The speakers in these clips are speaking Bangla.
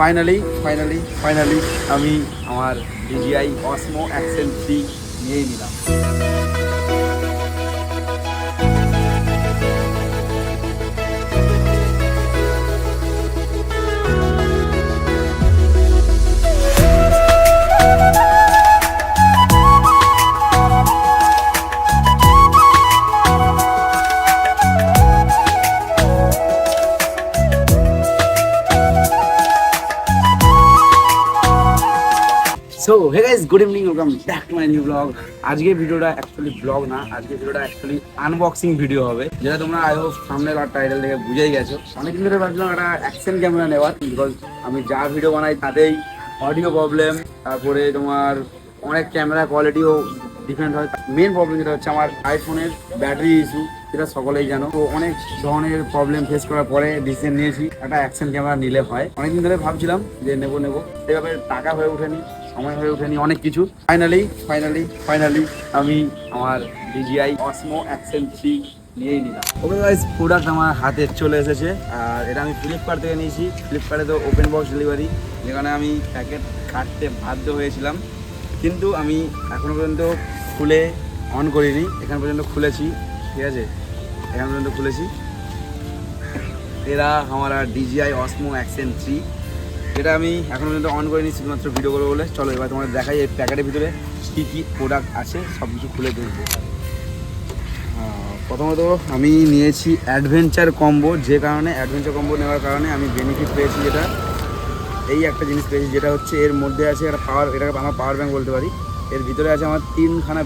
ফাইনালি আমি আমার DJI Osmo Action 3 নিয়েই নিলাম। So hey guys, good evening, welcome back to my new blog. আজকে ভিডিওটা অ্যাকচুয়ালি ব্লগ না, আজকে ভিডিওটা অ্যাকচুয়ালি আনবক্সিং ভিডিও হবে, যেটা তোমরা আই হোপ থাম্বনেল আর টাইটেল দেখে বুঝেই গেছো। অনেকদিন ধরে ভাবছিলাম একটা অ্যাকশন ক্যামেরা নেওয়ার, বিকজ আমি যা ভিডিও বানাই তাতেই অডিও প্রবলেম, তারপরে তোমার অনেক ক্যামেরা কোয়ালিটিও ডিফারেন্ট হয়। মেন প্রবলেম যেটা হচ্ছে আমার আইফোনের ব্যাটারি ইস্যু, যেটা সকলেই জানো। তো অনেক ধরনের প্রবলেম ফেস করার পরে ডিসিশন নিয়েছি একটা অ্যাকশন ক্যামেরা নিলে হয়। অনেকদিন ধরে ভাবছিলাম যে নেবো, সেভাবে টাকা হয়ে ওঠেনি, সময় হয়ে ওঠেনি, অনেক কিছু। ফাইনালি আমি আমার DJI Osmo Action 3 নিয়েই নিলাম। ওকে গাইস, প্রোডাক্ট আমার হাতে চলে এসেছে, আর এটা আমি ফ্লিপকার্ট থেকে নিয়েছি। ফ্লিপকার্টে তো ওপেন বক্স ডেলিভারি, যেখানে আমি প্যাকেট কাটতে বাধ্য হয়েছিলাম, কিন্তু আমি এখনো পর্যন্ত খুলে অন করিনি। এখান পর্যন্ত খুলেছি, ঠিক আছে, এখান পর্যন্ত খুলেছি। এরা আমার DJI Osmo Action 3, যেটা আমি এখন পর্যন্ত অন করিনি, শুধুমাত্র ভিডিও করবো বলে। চলো এবার তোমাদের দেখাই এই প্যাকেটের ভিতরে কী কী প্রোডাক্ট আছে, সব কিছু খুলে দেখবো। প্রথমত আমি নিয়েছি অ্যাডভেঞ্চার কম্বো, যে কারণে অ্যাডভেঞ্চার কম্বো নেওয়ার কারণে আমি বেনিফিট পেয়েছি, যেটা এই একটা জিনিস পেয়েছি, যেটা হচ্ছে এর মধ্যে আছে একটা পাওয়ার, এটাকে আমার পাওয়ার ব্যাঙ্ক বলতে পারি। এর ভিতরে আছে আমার তিনখানা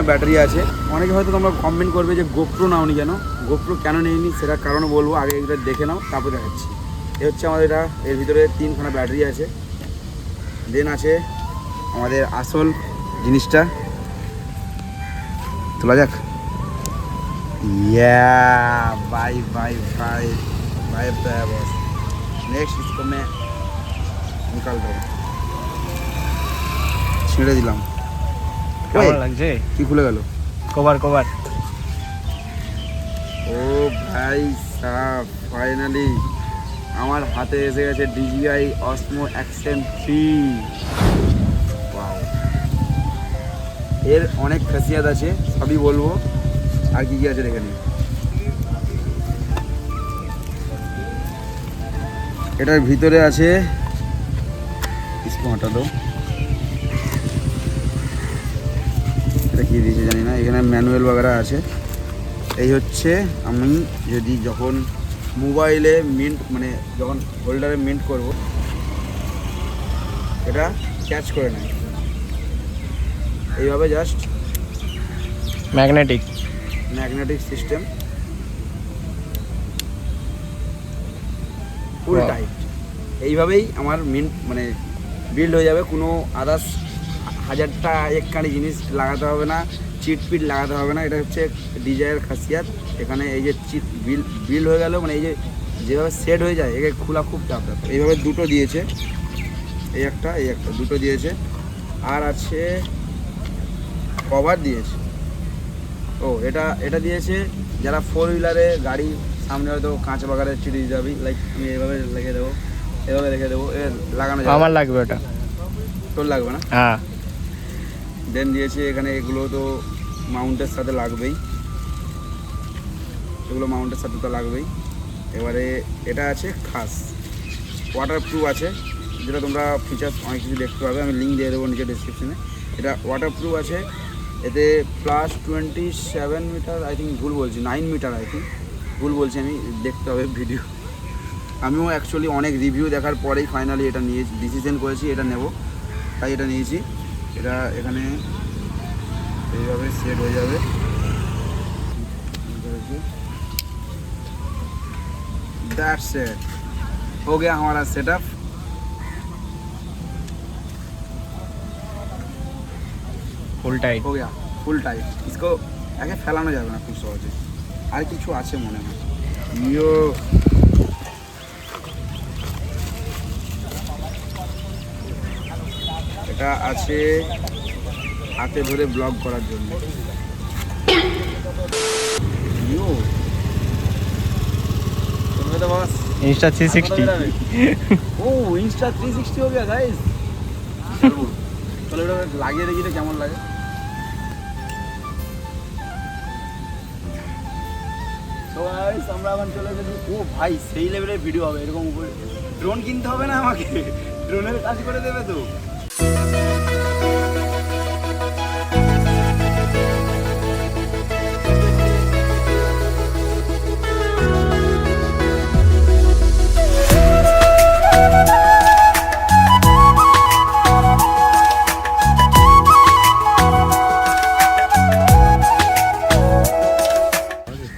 ব্যাটারি আছে। অনেকে হয়তো তোমরা কমেন্ট করবে যে গোপ্রো নাওনি কেন, গোপ্রো কেন নেইনি সেটার কারণ বলবো, আগে এগুলো দেখে নাও তারপর দেখাচ্ছি। এ হচ্ছে আমাদের এটা, এর ভিতরে তিনখানা ব্যাটারি আছে। দেন আছে আমাদের আসল জিনিসটা, তোলা যাক। By boss. নেক্সট इसको मैं निकाल रहा हूँ, ছেড়ে দিলাম। কেমন লাগছে? কি খুলে গেল? কভার ও ভাই সাব, ফাইনালি আমার হাতে এসে গেছে DJI Osmo Action 3। ওয়াও, এর অনেক খাসিয়াত আছে, সবই বলবো। আর কি কি আছে দেখে নিই। এটার ভিতরে আছে, হটা দো, এটা কি দিয়েছে জানি না। এখানে ম্যানুয়াল বাগেরা আছে। এই হচ্ছে আমি যদি যখন মোবাইলে মিন্ট, মানে যখন হোল্ডারে মিন্ট করব, এটা ক্যাচ করে নেয় এইভাবে, জাস্ট ম্যাগনেটিক সিস্টেম, ফুল টাইট। এইভাবেই আমার মিন্ট মানে বিল্ড হয়ে যাবে। কোনো আদার্স হাজারটা একখানি জিনিস লাগাতে হবে না, চিটপিট লাগাতে হবে না। এটা হচ্ছে DJI-এর খাসিয়াত। এখানে এই যে চিট বিল্ড হয়ে গেল, মানে এই যে যেভাবে সেট হয়ে যায়, একে খোলা খুব চাপ। এইভাবে দুটো দিয়েছে, এই একটা দুটো দিয়েছে। আর আছে কভার দিয়েছে। ও এটা দিয়েছে যারা 4 হুইলারে গাড়ি সামনে হয়তো কাঁচ বাগারে চিড়ে দিতে হবে, লাইক আমি এভাবে রেখে দেবো, লাগানো যাবে। আমার লাগবে ওটা, তোর লাগবে না? হ্যাঁ। দেন দিয়েছে এখানে, এগুলো তো মাউন্টের সাথে লাগবেই, এগুলো মাউন্টের সাথে তো লাগবেই। এবারে এটা আছে খাস, ওয়াটারপ্রুফ আছে, যেটা তোমরা ফিচার্স অনেক কিছু দেখতে পাবে, আমি লিঙ্ক দিয়ে দেবো নিচে ডিসক্রিপশনে। এটা ওয়াটারপ্রুফ আছে, এতে +27 মিটার, আই থিঙ্ক ভুল বলছি, 9 মিটার আই থিঙ্ক, ভুল বলছি আমি, দেখতে হবে ভিডিও। আমিও অ্যাকচুয়ালি অনেক রিভিউ দেখার পরেই ফাইনালি এটা নিয়ে ডিসিশন করেছি, এটা নেব, তাই এটা নিয়েছি। এটা এখানে এইভাবে সেট হয়ে যাবে। दैट्स इट, हो गया हमारा सेटअप। ফুল টাইট हो गया फुल टाइट। इसको একে ফেলানো যাবে না খুব সহজে। আর কিছু আছে মনে হয়, ইয়ো এটা আছে হাতে ধরে ব্লগ করার জন্য। ইয়ো তুমি তো বস इंस्टा 360 ও ইনস্টা 360 हो गया गाइस চলো এটা লাগিয়ে দেখি এটা কেমন লাগে তো গাইস আমরা এখন চলে গেছি ও ভাই সেই লেভেলের ভিডিও হবে এরকম উপরে ড্রোন কিনতে হবে না আমাকে ড্রোনের কাজ করে দেবে তো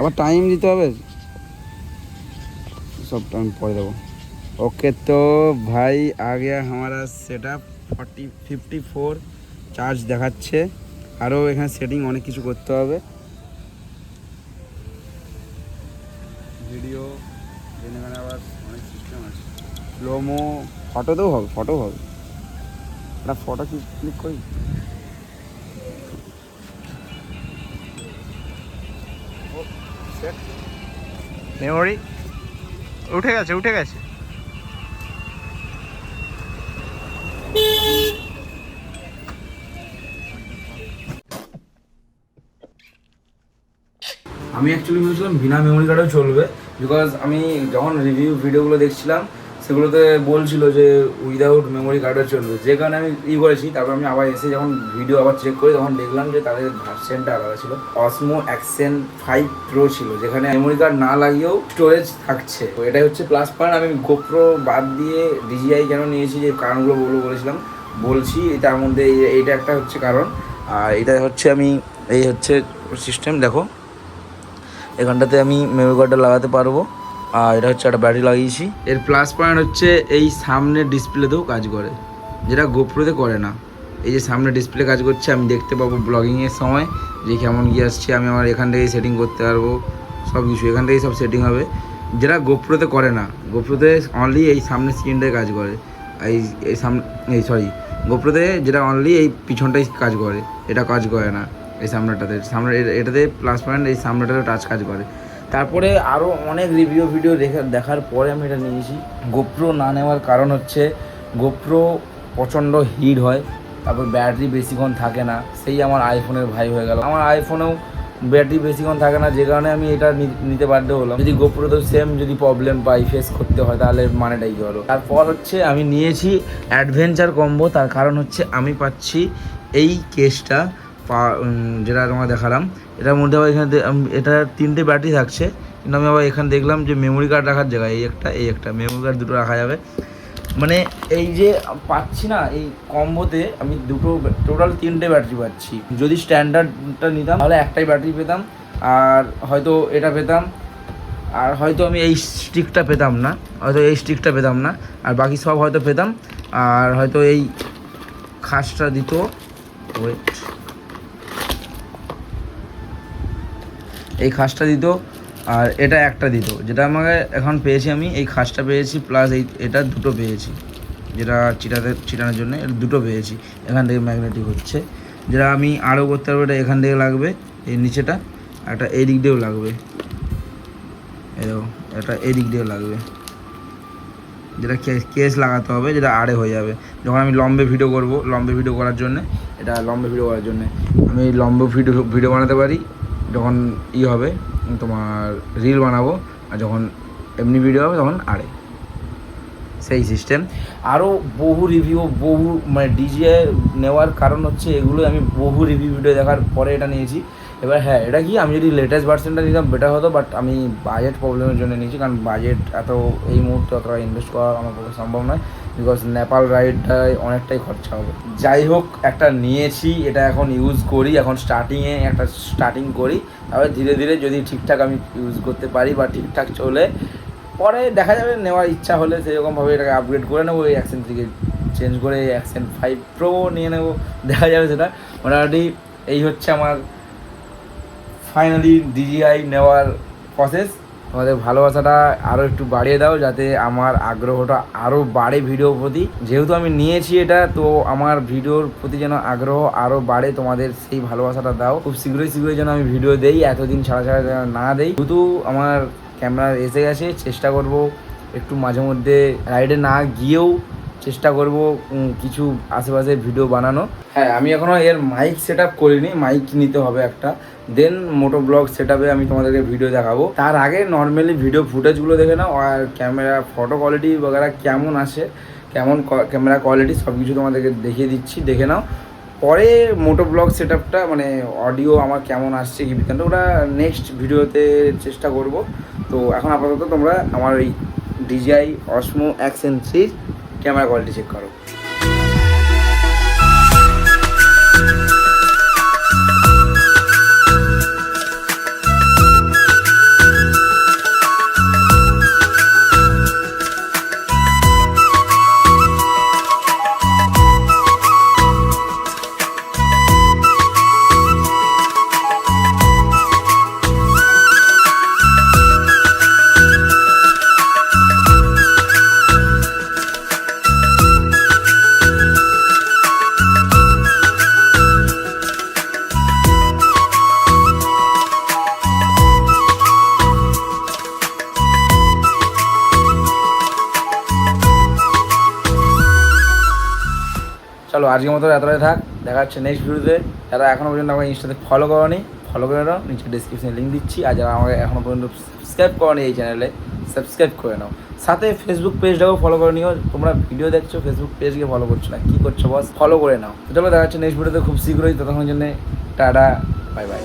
আবার টাইম দিতে হবে सब टाइम पड़े देव ओके तो भाई आ गया हमारा सेटअप 54 चार्ज দেখাচ্ছে আরও এখানে সেটিং অনেক কিছু করতে হবে ভিডিও এখানে আবার অনেক সিস্টেম আছে স্লোমো ফটোতেও হবে একটা ফটো ক্লিক করি মেমোরি উঠে গেছে আমি অ্যাকচুয়ালি ভেবেছিলাম বিনা মেমোরি কার্ডেও চলবে বিকজ আমি যখন রিভিউ ভিডিওগুলো দেখছিলাম সেগুলোতে বলছিল যে উইদাউট মেমোরি কার্ডও চলবে যে কারণে আমি করেছি তারপর আমি আবার এসে যখন ভিডিও আবার চেক করি তখন দেখলাম যে তাদের ভার্সেনটা আলাদা ছিল অসমো অ্যাকশন 5 প্রো ছিল যেখানে মেমোরি কার্ড না লাগিয়েও স্টোরেজ থাকছে তো এটাই হচ্ছে প্লাস পয়েন্ট আমি গোপ্রো বাদ দিয়ে ডিজিআই কেন নিয়েছি যে কারণগুলো বলেছিলাম বলছি তার মধ্যে এইটা একটা হচ্ছে কারণ আর এটা হচ্ছে আমি এই হচ্ছে সিস্টেম দেখো এখানটাতে আমি মেমোরি কার্ডটা লাগাতে পারবো আর এটা হচ্ছে একটা ব্যাটারি লাগিয়েছি এর প্লাস পয়েন্ট হচ্ছে এই সামনে ডিসপ্লেতেও কাজ করে যেটা গোপ্রোতে করে না এই যে সামনে ডিসপ্লে কাজ করছে আমি দেখতে পাবো ব্লগিংয়ের সময় যে কেমন গিয়ে আসছে আমি আমার এখান থেকেই সেটিং করতে পারবো সব কিছু এখান থেকেই সব সেটিং হবে যেটা গোপ্রোতে করে না গোপ্রোতে অনলি এই সামনে স্ক্রিনটাই কাজ করে এই সামনে গোপ্রোতে যেটা অনলি এই পিছনটাই কাজ করে এটা কাজ করে না এই সামনে এটাতে প্লাস পয়েন্ট এই সামনেটাতে টাচ কাজ করে তারপরে আরও অনেক রিভিউ ভিডিও দেখার পরে আমি এটা নিয়েছি গোপ্রো না নেওয়ার কারণ হচ্ছে গোপ্রো প্রচণ্ড হিট হয় তারপর ব্যাটারি বেশিক্ষণ থাকে না সেই আমার আইফোনের ভাই হয়ে গেল আমার আইফোনেও ব্যাটারি বেশিক্ষণ থাকে না যে কারণে আমি এটা নিতে বাধ্য হলাম যদি গোপ্রোতেও সেম যদি প্রবলেম পাই ফেস করতে হয় তাহলে মানেটাই কি হলো তারপর হচ্ছে আমি নিয়েছি অ্যাডভেঞ্চার কম্বো তার কারণ হচ্ছে আমি পাচ্ছি এই কেসটা যেটা তোমাকে দেখালাম এটার মধ্যে আবার এখানে এটা 3টে ব্যাটারি থাকছে কিন্তু আমি আবার এখানে দেখলাম যে মেমোরি কার্ড রাখার জায়গায় এই একটা মেমোরি কার্ড দুটো রাখা যাবে মানে এই যে পাচ্ছি না এই কম্বোতে আমি দুটো টোটাল 3টে ব্যাটারি পাচ্ছি যদি স্ট্যান্ডার্ডটা নিতাম তাহলে একটাই ব্যাটারি পেতাম আর হয়তো এটা পেতাম আর হয়তো আমি এই স্টিকটা পেতাম না আর বাকি সব হয়তো পেতাম আর হয়তো এই খাসটা দিত এই খাসটা দিত আর এটা একটা দিত যেটা আমাকে এখন পেয়েছি আমি এই খাসটা পেয়েছি প্লাস এটা দুটো পেয়েছি যেটা চিটানোর জন্য এটা দুটো পেয়েছি এখান থেকে ম্যাগনেটিক হচ্ছে যেটা আমি আরও করতে পারবো এটা এখান থেকে লাগবে এই নিচেটা একটা এই দিক দিয়েও লাগবে এটা এই দিক দিয়েও লাগবে যেটা কেস লাগাতে হবে যেটা আড়ে হয়ে যাবে যখন আমি লম্বে ভিডিও করার জন্য আমি লম্বে ভিডিও বানাতে পারি যখন হবে তোমার রিল বানাবো আর যখন এমনি ভিডিও হবে তখন আড়ে সেই সিস্টেম আরও বহু রিভিউ মানে ডিজে নেওয়ার কারণ হচ্ছে এগুলো আমি বহু রিভিউ ভিডিও দেখার পরে এটা নিয়েছি এবার হ্যাঁ এটা কি আমি যদি লেটেস্ট ভার্সনটা নিতাম বেটার হতো বাট আমি বাজেট প্রবলেমের জন্য নিয়েছি কারণ বাজেট এত এই মুহূর্তে অতটা ইনভেস্ট করা আমার পক্ষে সম্ভব নয় বিকজ নেপাল রাইডটায় অনেকটাই খরচা হবে যাই হোক একটা নিয়েছি এটা এখন ইউজ করি এখন স্টার্টিং করি তারপরে ধীরে ধীরে যদি ঠিকঠাক আমি ইউজ করতে পারি বা ঠিকঠাক চলে পরে দেখা যাবে নেওয়ার ইচ্ছা হলে সেরকমভাবে এটাকে আপগ্রেড করে নেবো এই অ্যাকশন থেকে চেঞ্জ করে অ্যাকশন 5 প্রো নিয়ে নেবো দেখা যাবে সেটা মোটামুটি এই হচ্ছে আমার ফাইনালি ডিজিআই নেওয়ার প্রসেস তোমাদের ভালোবাসাটা আরও একটু বাড়িয়ে দাও যাতে আমার আগ্রহটা আরও বাড়ে ভিডিওর প্রতি যেহেতু আমি নিয়েছি এটা তো আমার ভিডিওর প্রতি যেন আগ্রহ আরও বাড়ে তোমাদের সেই ভালোবাসাটা দাও খুব শীঘ্রই যেন আমি ভিডিও দেই এতদিন ছাড়া যেন না দেই শুধু আমার ক্যামেরা এসে গেছে চেষ্টা করব একটু মাঝে মধ্যে রাইডে না গিয়েও চেষ্টা করব কিছু আশেপাশে ভিডিও বানানো। হ্যাঁ, আমি এখনও এর মাইক সেট আপ করিনি, মাইক নিতে হবে একটা, দেন মোটো ব্লগ সেট আপে আমি তোমাদেরকে ভিডিও দেখাবো। তার আগে নর্মালি ভিডিও ফুটেজগুলো দেখে নাও, আর ক্যামেরা ফটো কোয়ালিটি বগেরা কেমন আসে, কেমন ক্যামেরা কোয়ালিটি সব কিছু তোমাদেরকে দেখিয়ে দিচ্ছি, দেখে নাও। পরে মোটো ব্লগ সেট আপটা মানে অডিও আমার কেমন আসছে কি বিতান্ত ওটা নেক্সট ভিডিওতে চেষ্টা করব। তো এখন আপাতত তোমরা আমার এই DJI Osmo Action-3 camera quality check করো। চলো আজকের মতো এতটাই থাক, দেখা হচ্ছে নেক্সট ভিডিওতে। যারা এখনও পর্যন্ত আমাকে ইনস্টাতে ফলো করোনি, ফলো করে নাও, নিচে ডিসক্রিপশনে লিঙ্ক দিচ্ছি। আর যারা আমাকে এখনও পর্যন্ত সাবস্ক্রাইব করোনি এই চ্যানেলে, সাবস্ক্রাইব করে নাও। সাথে ফেসবুক পেজটাও ফলো করে নিও। তোমরা ভিডিও দেখছো, ফেসবুক পেজকে ফলো করছো না, কী করছো বস, ফলো করে নাও। তো চলো দেখা হচ্ছে নেক্সট ভিডিওতে খুব শীঘ্রই। ততক্ষণের জন্য টাটা, বাই বাই।